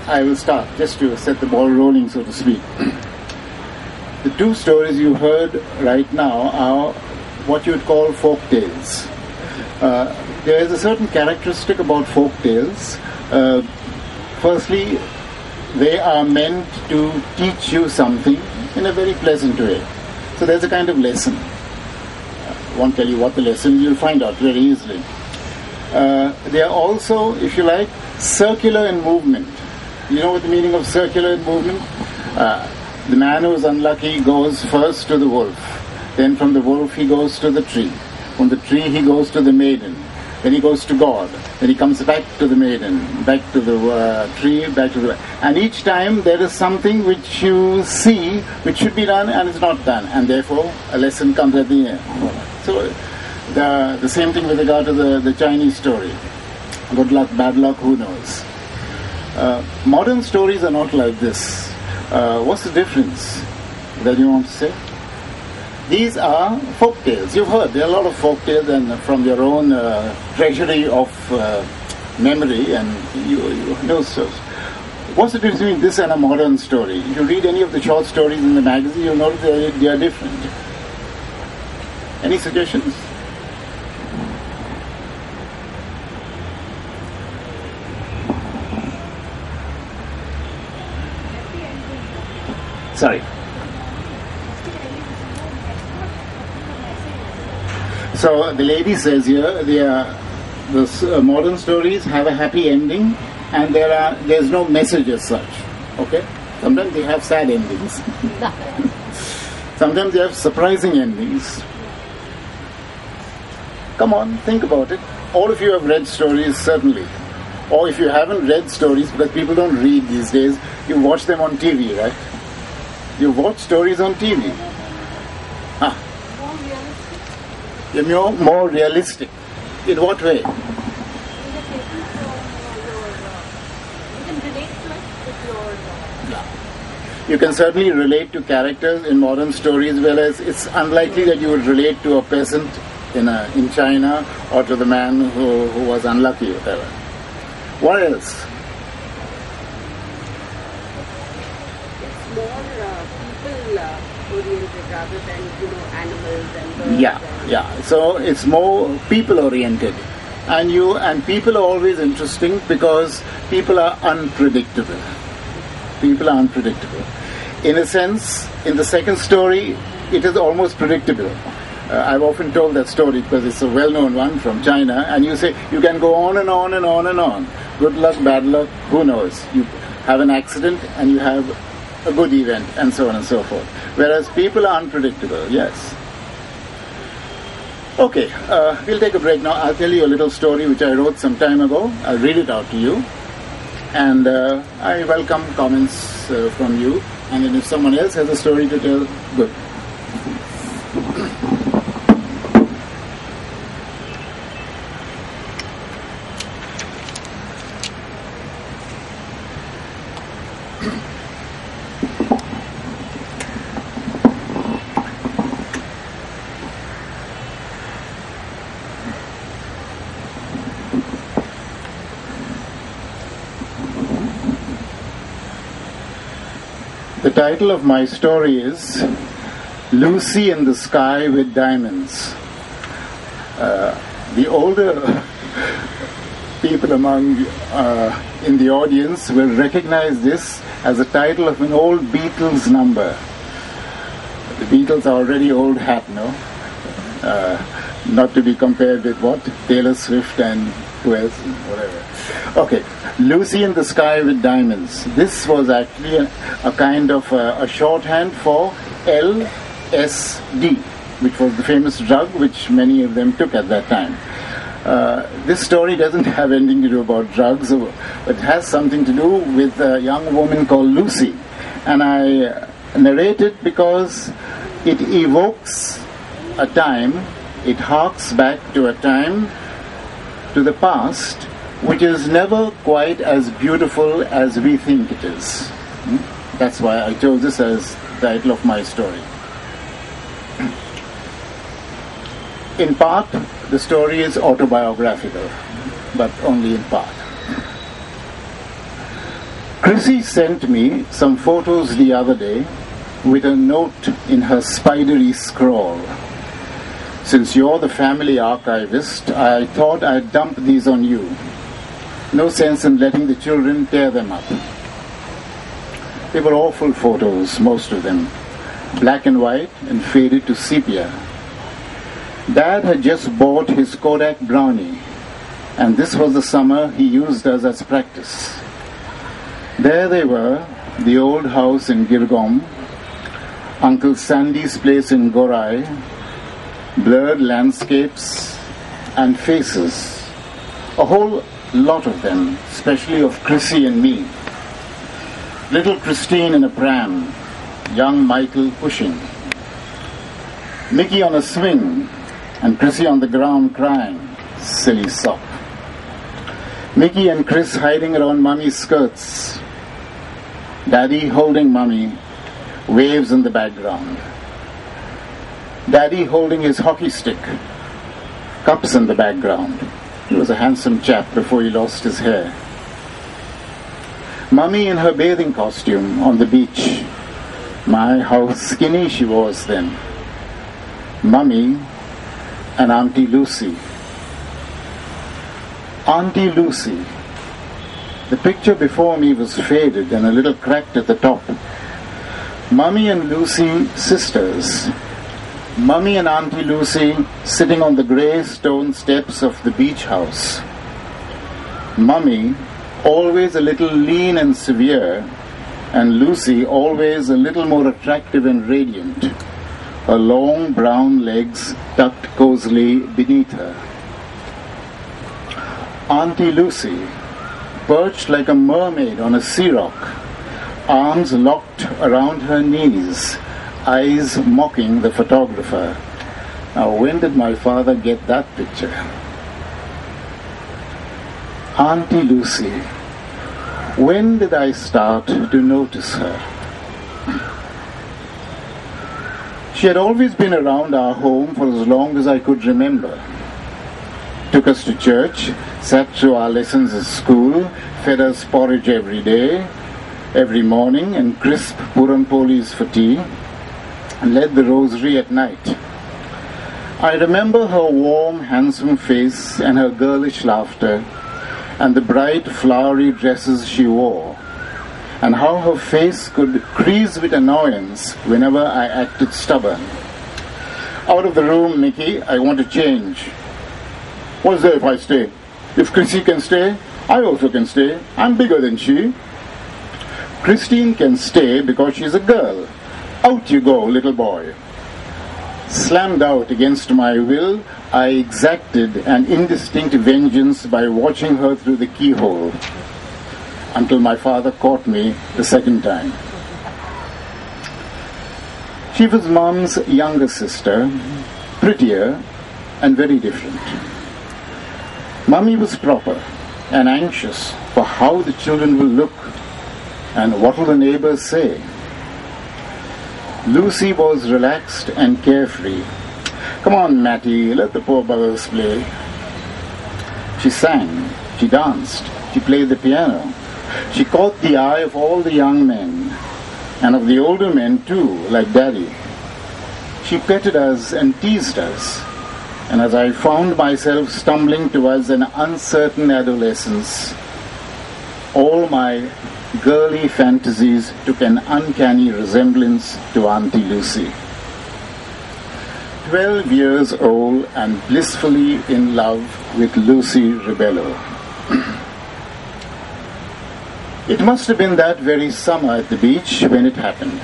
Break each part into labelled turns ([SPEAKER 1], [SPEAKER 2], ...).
[SPEAKER 1] I will start, just to set the ball rolling, so to speak. The two stories you heard right now are what you would call folk tales. There is a certain characteristic about folk tales. Firstly, they are meant to teach you something in a very pleasant way. So there's a kind of lesson. I won't tell you what the lesson is, you'll find out very easily. They are also, if you like, circular in movement. You know what the meaning of circular in movement? The man who is unlucky goes first to the wolf. Then from the wolf he goes to the tree. From the tree he goes to the maiden. Then he goes to God. Then he comes back to the maiden, back to the tree, back to the... And each time there is something which you see which should be done and is not done. And therefore a lesson comes at the end. So the same thing with regard to the Chinese story. Good luck, bad luck, who knows. Modern stories are not like this. What's the difference that you want to say? These are folk tales. You've heard there are a lot of folk tales, and from your own treasury of memory, and you know. So, what's the difference between this and a modern story? If you read any of the short stories in the magazine, you'll notice they are different. Any suggestions? Sorry. So the lady says here, the modern stories have a happy ending, and there's no message as such. Okay? Sometimes they have sad endings. Sometimes they have surprising endings. Come on, think about it. All of you have read stories, certainly. Or if you haven't read stories, because people don't read these days, you watch them on TV, right? You watch stories on TV. Huh. You're more realistic. In what way? You can certainly relate to characters in modern stories, whereas it's unlikely that you would relate to a peasant in China or to the man who was unlucky or whatever. What else?
[SPEAKER 2] It's more people-oriented rather than animals and birds.
[SPEAKER 1] Yeah. So it's more people-oriented, and people are always interesting because people are unpredictable. People are unpredictable. In a sense, in the second story, it is almost predictable. I've often told that story because it's a well-known one from China, and you say you can go on and on and on and on. Good luck, bad luck, who knows? You have an accident and you have a good event, and so on and so forth. Whereas people are unpredictable, yes. Okay, we'll take a break now. I'll tell you a little story which I wrote some time ago. I'll read it out to you. And I welcome comments from you. And then if someone else has a story to tell, good. The title of my story is Lucy in the Sky with Diamonds. The older people in the audience will recognize this as the title of an old Beatles number. The Beatles are already old hat, no? Not to be compared with what? Taylor Swift and who else? Whatever. Okay, Lucy in the Sky with Diamonds. This was actually a kind of a shorthand for LSD, which was the famous drug which many of them took at that time. This story doesn't have anything to do about drugs, but it has something to do with a young woman called Lucy. And I narrate it because it evokes a time, it harks back to a time, to the past, which is never quite as beautiful as we think it is. That's why I chose this as the title of my story. In part, the story is autobiographical, but only in part. Chrissy sent me some photos the other day with a note in her spidery scrawl. Since you're the family archivist, I thought I'd dump these on you. No sense in letting the children tear them up. They were awful photos, most of them, black and white and faded to sepia. Dad had just bought his Kodak Brownie, and this was the summer he used us as practice. There they were, the old house in Girgaon, Uncle Sandy's place in Gorai, blurred landscapes and faces, a whole lot of them, especially of Chrissy and me. Little Christine in a pram, young Michael pushing, Mickey on a swing, and Chrissy on the ground crying, silly sop. Mickey and Chris hiding around Mummy's skirts, Daddy holding Mummy, waves in the background. Daddy holding his hockey stick, cups in the background. He was a handsome chap before he lost his hair. Mummy in her bathing costume on the beach. My, how skinny she was then. Mummy and Auntie Lucy. Auntie Lucy. The picture before me was faded and a little cracked at the top. Mummy and Lucy, sisters. Mummy and Auntie Lucy sitting on the grey stone steps of the beach house. Mummy, always a little lean and severe, and Lucy always a little more attractive and radiant, her long brown legs tucked cozily beneath her. Auntie Lucy, perched like a mermaid on a sea rock, arms locked around her knees, eyes mocking the photographer. Now, when did my father get that picture? Auntie Lucy. When did I start to notice her? She had always been around our home for as long as I could remember. Took us to church, sat through our lessons at school, fed us porridge every day, every morning, and crisp puran polis for tea, and led the rosary at night. I remember her warm, handsome face and her girlish laughter, and the bright, flowery dresses she wore, and how her face could crease with annoyance whenever I acted stubborn. Out of the room, Mickey, I want to change. What's there if I stay? If Chrissy can stay, I also can stay. I'm bigger than she. Christine can stay because she's a girl. Out you go, little boy. Slammed out against my will, I exacted an indistinct vengeance by watching her through the keyhole, until my father caught me the second time. She was Mom's younger sister, prettier and very different. Mummy was proper and anxious for how the children will look and what will the neighbors say. Lucy was relaxed and carefree. Come on, Matty, let the poor buggers play. She sang, she danced, she played the piano. She caught the eye of all the young men, and of the older men too, like Daddy. She petted us and teased us, and as I found myself stumbling towards an uncertain adolescence, all my girly fantasies took an uncanny resemblance to Auntie Lucy. 12 years old and blissfully in love with Lucy Rebello. It must have been that very summer at the beach when it happened.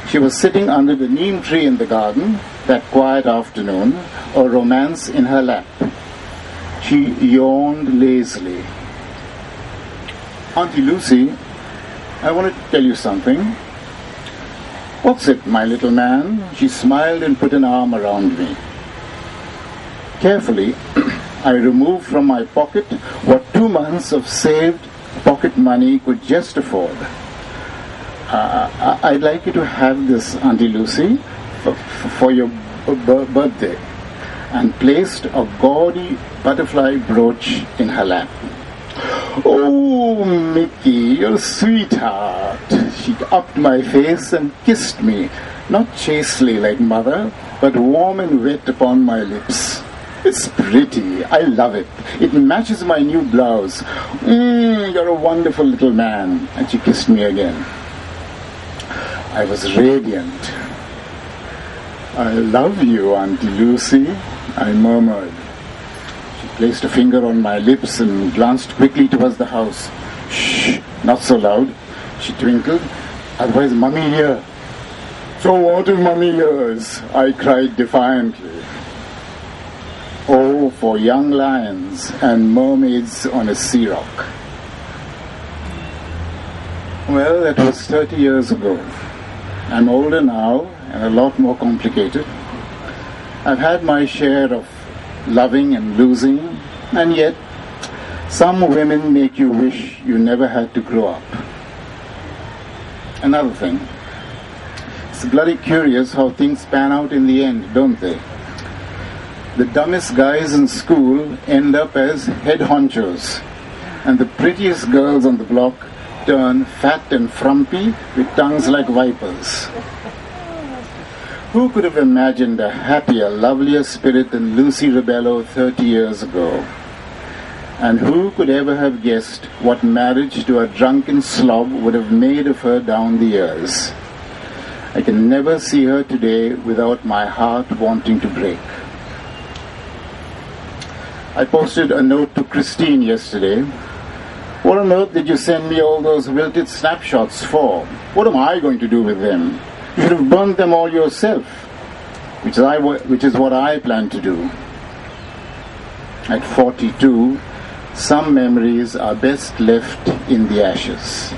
[SPEAKER 1] She was sitting under the neem tree in the garden that quiet afternoon, a romance in her lap. She yawned lazily. Auntie Lucy, I want to tell you something. What's it, my little man? She smiled and put an arm around me. Carefully, I removed from my pocket what 2 months of saved pocket money could just afford. I'd like you to have this, Auntie Lucy, for your birthday, and placed a gaudy butterfly brooch in her lap. "Oh, Mickey, you're a sweetheart." She upped my face and kissed me, not chastely like mother, but warm and wet upon my lips. "It's pretty. I love it. It matches my new blouse. You're a wonderful little man." And she kissed me again. I was radiant. "I love you, Auntie Lucy," I murmured. She placed a finger on my lips and glanced quickly towards the house. "Shh, not so loud," she twinkled. "Otherwise, Mummy here." "So what if Mummy hears?" I cried defiantly. Oh, for young lions and mermaids on a sea rock. Well, that was 30 years ago. I'm older now and a lot more complicated. I've had my share of loving and losing, and yet some women make you wish you never had to grow up. Another thing, it's bloody curious how things pan out in the end, don't they? The dumbest guys in school end up as head honchos, and the prettiest girls on the block turn fat and frumpy with tongues like vipers. Who could have imagined a happier, lovelier spirit than Lucy Rebello 30 years ago? And who could ever have guessed what marriage to a drunken slob would have made of her down the years? I can never see her today without my heart wanting to break. I posted a note to Christine yesterday. "What on earth did you send me all those wilted snapshots for? What am I going to do with them? You should have burnt them all yourself," which is what I plan to do. At 42, some memories are best left in the ashes.